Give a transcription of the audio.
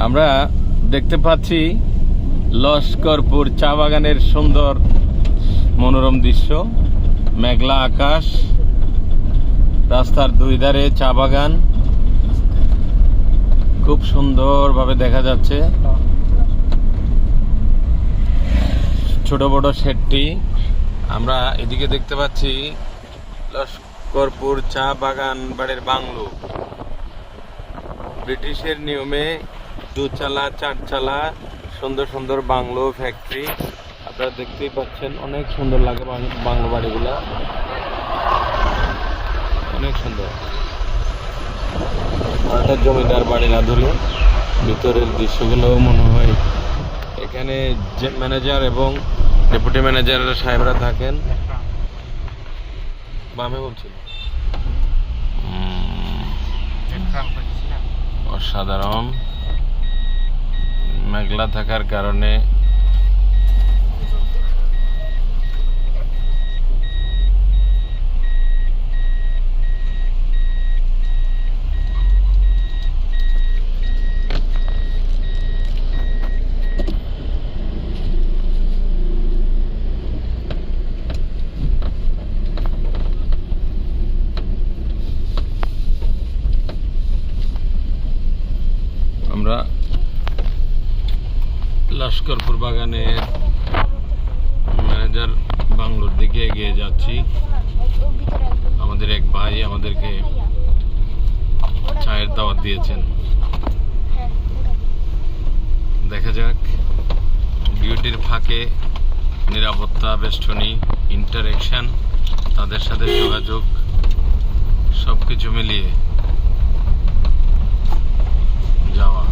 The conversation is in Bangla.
আমরা দেখতে পাচ্ছি লস্করপুর চা বাগানের সুন্দর মনোরম দৃশ্য। মেঘলা আকাশ, রাস্তার দুই ধারে চা বাগান, খুব সুন্দরভাবে দেখা যাচ্ছে। ছোট বড় শেডটি আমরা এদিকে দেখতে পাচ্ছি লস্করপুর চা বাগান বাড়ির বাংলো। ব্রিটিশের নিয়মে দুচালা চারচালা সুন্দর সুন্দর বাংলো ফ্যাক্টরি আপনারা দেখতেই পাচ্ছেন। অনেক সুন্দর লাগে বাংলো বাড়িগুলা, অনেক সুন্দর। একটা জমিদার বাড়ি না ধরলে ভিতরের দৃশ্যগুলো মনে হয় এখানে যে ম্যানেজার এবং ডেপুটি ম্যানেজার সাহেবরা থাকেন। বামে বলছিল অসাধারণ। মেঘলা থাকার কারণে আমরা লস্করপুর বাগানের ম্যানেজার বাংলোর দিকে এগিয়ে যাচ্ছি। আমাদের এক ভাই আমাদেরকে চায়ের দাওয়াত দিয়েছেন। দেখা যাক ডিউটির ফাঁকে নিরাপত্তা বেষ্টনী, ইন্টারেকশন, তাদের সাথে যোগাযোগ সবকিছু মিলিয়ে যাওয়া।